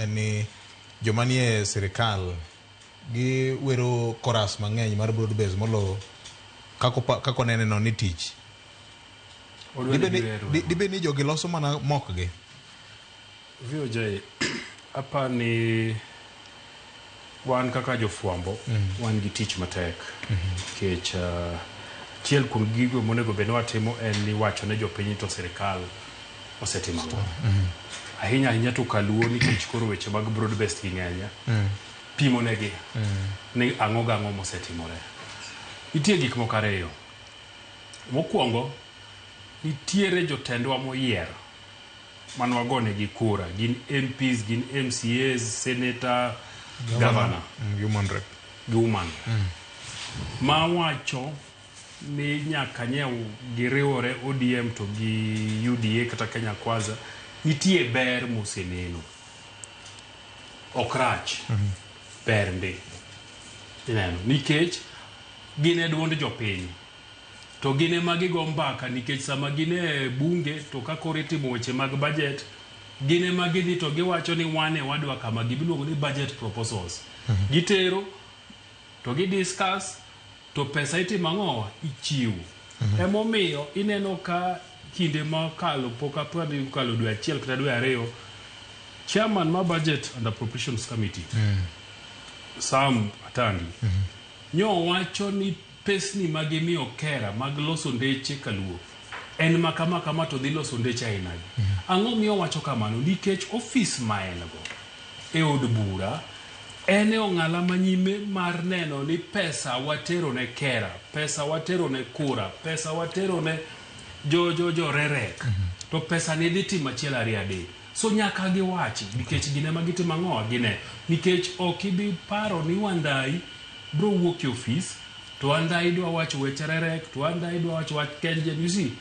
ni jomanie sirikal gi wero koras mang'eny mar broadbase molo kako neneno ni tich dibe ni jogi loso mana mokgi VOJ apa ni wan kaka jofwambo wan gi tich matek kech chiel kuom gigo monego bed watimo en ni wacho ne jopiny to sirikal osetimo ahinya to kaluo nikech koro weche mag broadbase gi ng'enya pimo negi ni ang'o mosetimore. Nitie gik moko ariyo. Mokwongo nitiere jotendwa moyier manwagone gi kura gin MPs gin MCAs senator governor human ma wacho ni nyaka nyiew giriwore ODM to gi UDA kata Kenya Kwanza nitie ber moseneno okrach ber ndi ineno nikech gine duond jopiny to gine magigo mbaka nikech sama gine bunge to kakore timo weche mag budget gine magidhi to giwacho ni wane wadwa kama gibiluongo ni budget proposals gitero to gidiscuss to pesa itimo ang'o ichiwo emomiyo ineno ka kinde makalo pok apani kalo dwe achiel kata dwe ariyo chairman ma budget and appropriations committee Sam Atandi nyo wacho ni pesni magimiyo kera mag loso ndeche kaluo en makama to dhi loso ndeche ainagi ang'o miyo wacho kamano nikech office maengo e od bura ene ong'ala manyime mar neno ni pesa watero ne kera pesa watero ne kura pesa watero ne jo rerek to pesa ni dhi timo achiel ariyo adek so nyaka giwachi nikech gine magitimo ang'o gine nikech ok ibi paro ni Wandai bro wuok e office to Wandai dwa wacho weche rerek to Wandai dwa wacho wach Kengen you see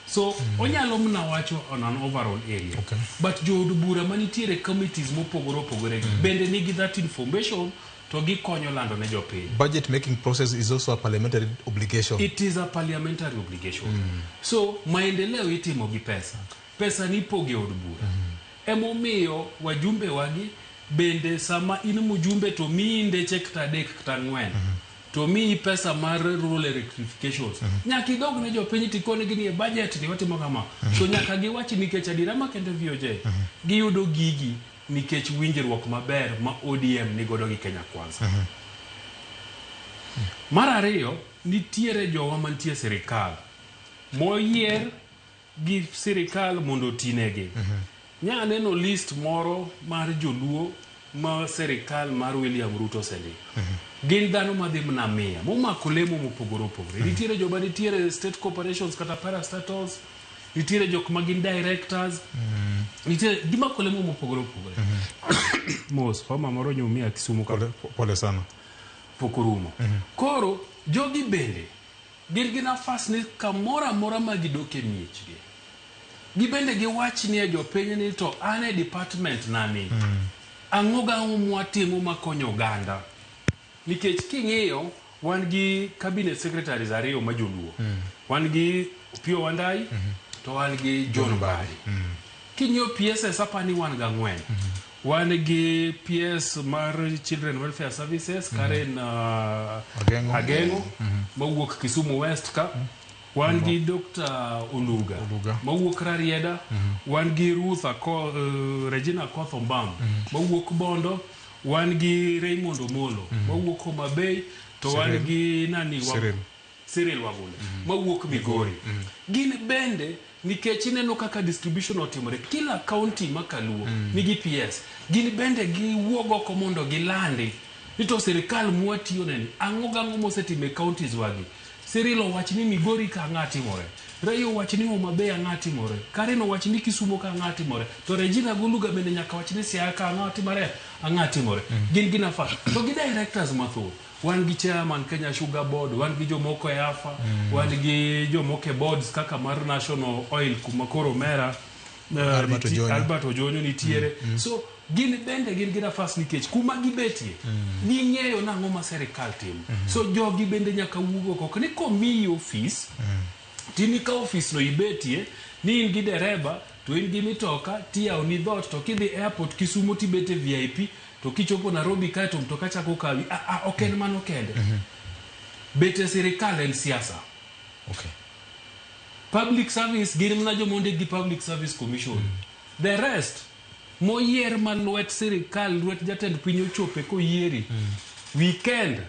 so onyalo mna wacho on an overall area but jo od bura manitiere committees mopogore bende nigi that information to gikonyo lando ne jopiny. Budget making process is also a parliamentary obligation. It is a parliamentary obligation. So maendeleo itimo gi pesa ni poge od bura emomiyo wajumbe wagi bende sama in mujumbe to mi ndeche kata dek kata ng'wen to mi pesa mar rural electrifications nyaka idog ne jopiny tikone gini e budget ni watimo kama so nyaka giwachi nikech adira makende VOJ giyudo gigi nikech winjruok maber ma ODM nigodo gi Kenya Kwanza. Mar ariyo nitiere jowa mantie sirikal moyier gi sirikal mondo tinegi nya neno list moro mar joluo ma sirikal mar William Ruto sendi gin dhano madhi mna mia momako lemo mopogore nitiere joma nitiere state corporations kata parastatals nitiere jok magin directors nitiere gimako lemo mopogore mos fama moro nyumia Kisumu pole sana pokorumo koro jogi bende gin nafas ni kamora mora magidoke miechgi gibende giwach ni jopiny ni to ane department nani ang'oga mwatimo makonyo oganda nikech king'iyo wan gi cabinet secretaries ariyo majoluo wan gi Opiyo Wandai to wan gi John Mbadi king'iyo PSS apani wan ga ng'wen wan gi PS mar Children Welfare Services Karen Agengo mawuok Kisumu West ka wan gi Dr. Oluga mawuok Rarieda wan gi Ruth Regina Kothombam mawuok Bondo wan gi Raymond Omolo mawuok Homa Bay to wan gi nani Cyril Wagula mawuok Migori gin bende nikech ineno kaka distribution otimore kila county makaluo nigi PS gin bende giwuogo ko mondo gilandi nito sirikal mwatiyo neni ang'o mosetime counties wagi Cyril owach ni Migori ka ng'atimore Ray owach ni Homa Bay ng'atimore Karen owach ni Kisumu ka ng'atimore to Regina Guluga bende nyaka wach ni Siaya ka ng'atimore gin ginafa to gi directors matho wan gi chairman Kenya Sugar Board wan gi jomoko e AFA wan gi jomoko e boards kaka mar National Oil kuma koro mera Albert Ojonyo nitiere so gin bende gin nafas nikech kuma gibetie ging'eyo nang'o ma sirikal timo so jogi bende nyaka wugo kok ni komiyi office tini ka office no ibetie ni in gi dereba to in gi mitoka tiyawo ni dhot to kidhi airport Kisumu tibete VIP to kichopo Nairobi kae to mtoka chako kawi ok en mano kende bete sirikal en siasa. Okay. Public service gin mna jomonde gi Public Service Commission. The rest moyier malwet sirikal lwet jatend piny ochope ko yieri. Weekend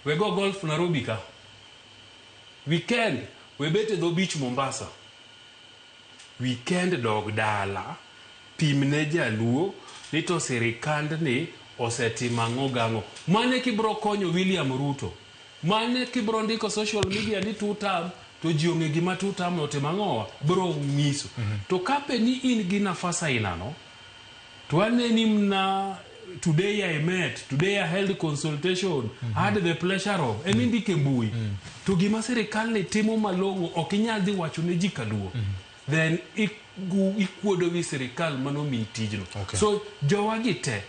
we go golf Nairobi ka. Weekend we bete dho beach Mombasa. Weekend dog dala pimne jaluo ni to sirikand ni osetima ng'o. Mane kibro konyo William Ruto? Mane kibro ndiko social media ni tutam to ji onge gima tutam no tema ng'owa bro ngiso. To kape ni in gi nafasa inano to aneni mna today I held consultation, had the pleasure of emindike mbui to gima sirikal ni timo malong'o ok inyal dhi wacho ne ji kaluo. Then ikuodo wi sirikal mano mi tijno. Okay. So jowagi te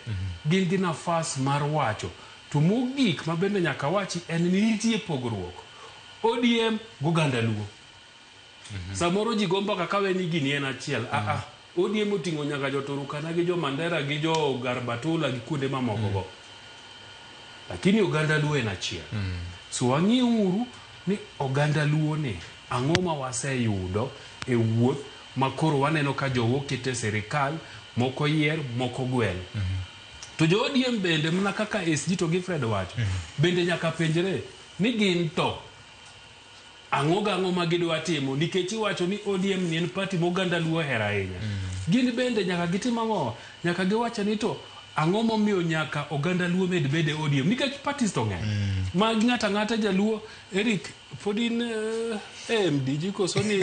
gin gi nafas mar wacho to mogik mabende nyaka wachi en ni nitie pogruok ODM goganda luo. Samoro ji gomba kakawe ni gini en achiel. ODM oting'o nyaka joturukana gi jo Mandera gi jo Garbatula gi kuonde mamoko go. Lakini oganda luo en achiel. So ang'i uru ni oganda luo ni ang'o ma waseyudo e wuoth makoro waneno ka jowo kete sirikal moko yier moko gwel. To jo ODM bende mna kaka SG to gi Fred wacho bende nyaka penjre ni gin to ang'o ma gidwa timo nikech iwacho ni ODM ni en party moganda luo hera ahinya. Gin bende nyaka gitim ang'o, nyaka giwacho ni to ang'o momiyo nyaka oganda luo med bede ODM nikech parties to ng'eny. Ma ng'ata jaluo Eric Fodin AMD jiko so ni